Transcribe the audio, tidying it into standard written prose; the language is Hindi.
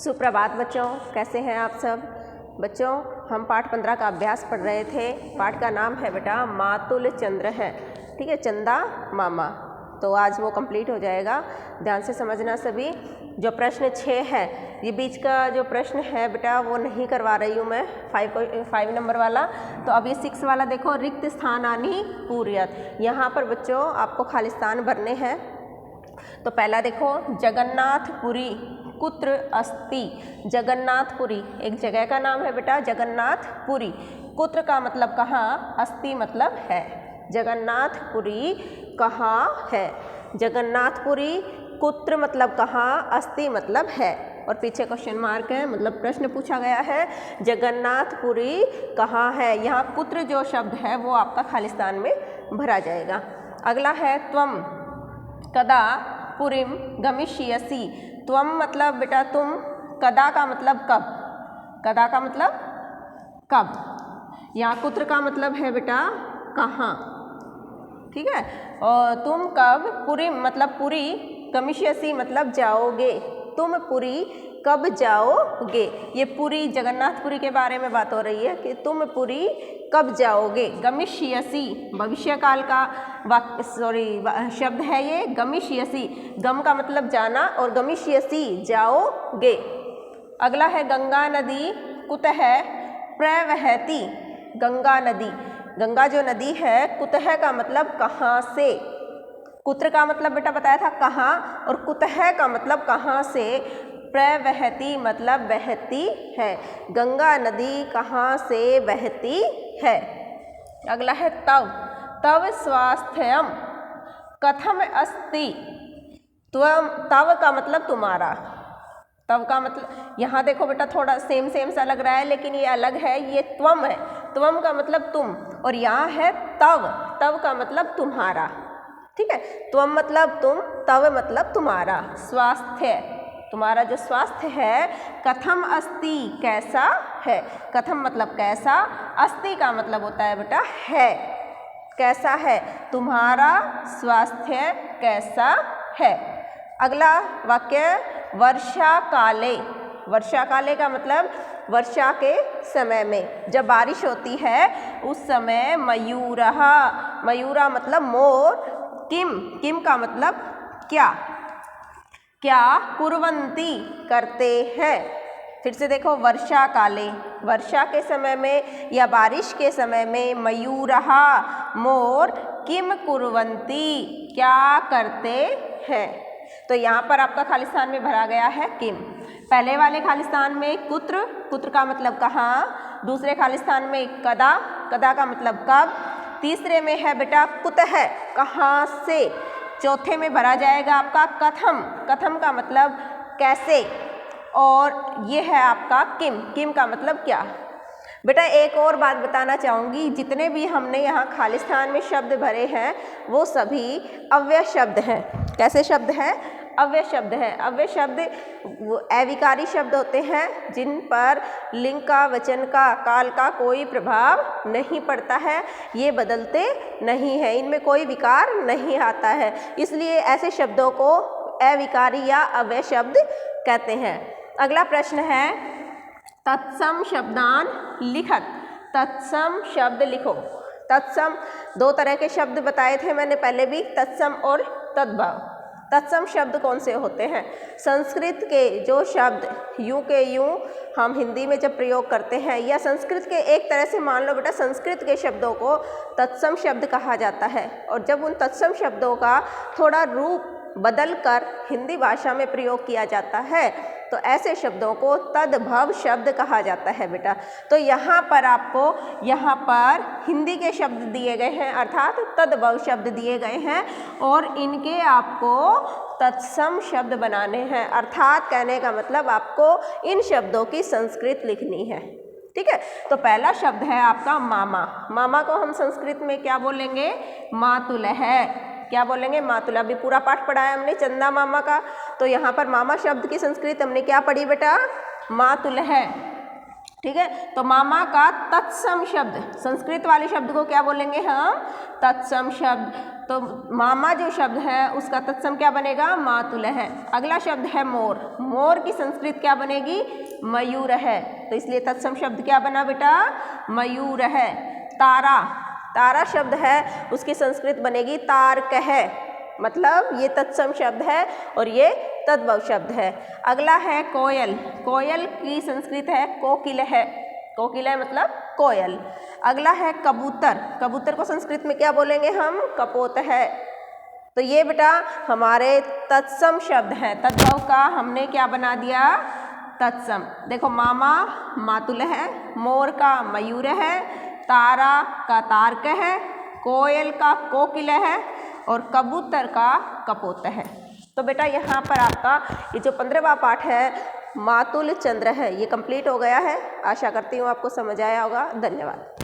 सुप्रभात बच्चों, कैसे हैं आप सब बच्चों। हम पाठ 15 का अभ्यास पढ़ रहे थे। पाठ का नाम है बेटा मातुल चंद्र है, ठीक है, चंदा मामा। तो आज वो कंप्लीट हो जाएगा, ध्यान से समझना सभी। जो प्रश्न 6 है, ये बीच का जो प्रश्न है बेटा वो नहीं करवा रही हूँ मैं, 5 नंबर वाला। तो अब ये 6 वाला देखो, रिक्त स्थानानि पूर्यत। यहाँ पर बच्चों आपको खाली स्थान भरने हैं। तो पहला देखो, जगन्नाथपुरी कुत्र अस्ति। जगन्नाथपुरी एक जगह का नाम है बेटा, जगन्नाथपुरी। कुत्र का मतलब कहाँ, अस्ति मतलब है। जगन्नाथपुरी कहाँ है, जगन्नाथपुरी कुत्र मतलब कहाँ, अस्ति मतलब है। और पीछे क्वेश्चन मार्क है, मतलब प्रश्न पूछा गया है जगन्नाथपुरी कहाँ है। यहाँ कुत्र जो शब्द है वो आपका खालिस्तान में भरा जाएगा। अगला है त्वम कदा पुरीम गमिष्यसि। त्वम मतलब बेटा तुम, कदा का मतलब कब, कदा का मतलब कब। यहाँ कुत्र का मतलब है बेटा कहाँ, ठीक है। और तुम कब, पुरी मतलब पुरी, गमिष्यसि मतलब जाओगे, तुम पुरी कब जाओगे। ये पुरी जगन्नाथपुरी के बारे में बात हो रही है कि तुम पुरी कब जाओगे। गमिष्यसि भविष्य काल का शब्द है ये, गमिष्यसि। गम का मतलब जाना और गमिष्यसि जाओगे। अगला है गंगा नदी कुतः प्रवहति। गंगा नदी, गंगा जो नदी है, कुतः का मतलब कहाँ से। कुत्र का मतलब बेटा बताया था कहाँ, और कुतः का मतलब कहाँ से। प्रवहति मतलब बहती है। गंगा नदी कहाँ से बहती है। अगला है तव, तव स्वास्थ्यम कथम अस्ति। तव का मतलब तुम्हारा, तव का मतलब यहाँ देखो बेटा थोड़ा सेम सा लग रहा है, लेकिन ये अलग है, ये त्वम है। त्वम का मतलब तुम, और यहाँ है तव, तव का मतलब तुम्हारा, ठीक है। त्वम मतलब तुम, तव मतलब तुम्हारा। स्वास्थ्य तुम्हारा जो स्वास्थ्य है, कथम अस्ति कैसा है। कथम मतलब कैसा, अस्ति का मतलब होता है बेटा है, कैसा है, तुम्हारा स्वास्थ्य कैसा है। अगला वाक्य वर्षा काले। वर्षा काले का मतलब वर्षा के समय में, जब बारिश होती है उस समय मयूरः, मयूरा मतलब मोर, किम, किम का मतलब क्या, क्या कुर्वन्ति करते हैं। फिर से देखो, वर्षा काले वर्षा के समय में या बारिश के समय में, मयूरः मोर, किम कुर्वन्ति क्या करते हैं। तो यहाँ पर आपका खालिस्तान में भरा गया है किम। पहले वाले खालिस्तान में कुत्र, कुत्र का मतलब कहाँ। दूसरे खालिस्तान में कदा, कदा का मतलब कब। तीसरे में है बेटा कुतः, कहाँ से। चौथे में भरा जाएगा आपका कथम, कथम का मतलब कैसे। और ये है आपका किम, किम का मतलब क्या। बेटा एक और बात बताना चाहूँगी, जितने भी हमने यहाँ खालिस्तान में शब्द भरे हैं वो सभी अव्यय शब्द हैं। कैसे शब्द हैं, अव्यय शब्द हैं। अव्यय शब्द अविकारी शब्द होते हैं जिन पर लिंग का, वचन का, काल का कोई प्रभाव नहीं पड़ता है, ये बदलते नहीं हैं, इनमें कोई विकार नहीं आता है, इसलिए ऐसे शब्दों को अविकारी या अव्यय शब्द कहते हैं। अगला प्रश्न है तत्सम शब्दान लिखत। तत्सम शब्द लिखो। तत्सम दो तरह के शब्द बताए थे मैंने पहले भी, तत्सम और तद्भव। तत्सम शब्द कौन से होते हैं, संस्कृत के जो शब्द यूं के यूं हम हिंदी में जब प्रयोग करते हैं, या संस्कृत के एक तरह से मान लो बेटा संस्कृत के शब्दों को तत्सम शब्द कहा जाता है। और जब उन तत्सम शब्दों का थोड़ा रूप बदल कर हिंदी भाषा में प्रयोग किया जाता है तो ऐसे शब्दों को तद्भव शब्द कहा जाता है बेटा। तो यहाँ पर आपको, यहाँ पर हिंदी के शब्द दिए गए हैं, अर्थात तद्भव शब्द दिए गए हैं, और इनके आपको तत्सम शब्द बनाने हैं। अर्थात कहने का मतलब आपको इन शब्दों की संस्कृत लिखनी है, ठीक है। तो पहला शब्द है आपका मामा। मामा को हम संस्कृत में क्या बोलेंगे, मातुलः। क्या बोलेंगे, मातुल। अभी पूरा पाठ पढ़ा है हमने चंदा मामा का, तो यहाँ पर मामा शब्द की संस्कृत हमने क्या पढ़ी बेटा, मातुलः, ठीक है। तो मामा का तत्सम शब्द, संस्कृत वाले शब्द को क्या बोलेंगे हम? तत्सम शब्द। तो मामा जो शब्द है उसका तत्सम क्या बनेगा? मातुल है। अगला शब्द है मोर। मोर की संस्कृत क्या बनेगी? मयूर है। तो इसलिए तत्सम शब्द क्या बना बेटा? मयूर है। तारा, तारा शब्द है उसकी संस्कृत बनेगी तारक है, मतलब ये तत्सम शब्द है और ये तद्भव शब्द है। अगला है कोयल। कोयल की संस्कृत है कोकिल है। कोकिल है मतलब कोयल। अगला है कबूतर। कबूतर को संस्कृत में क्या बोलेंगे हम? कपोत है। तो ये बेटा हमारे तत्सम शब्द हैं। तद्भव का हमने क्या बना दिया? तत्सम। देखो मामा मातुल है, मोर का मयूर है, तारा का तारक है, कोयल का कोकिल है और कबूतर का कपोत है। तो बेटा यहाँ पर आपका ये जो 15वां पाठ है मातुल चंद्र है ये कंप्लीट हो गया है। आशा करती हूँ आपको समझ आया होगा। धन्यवाद।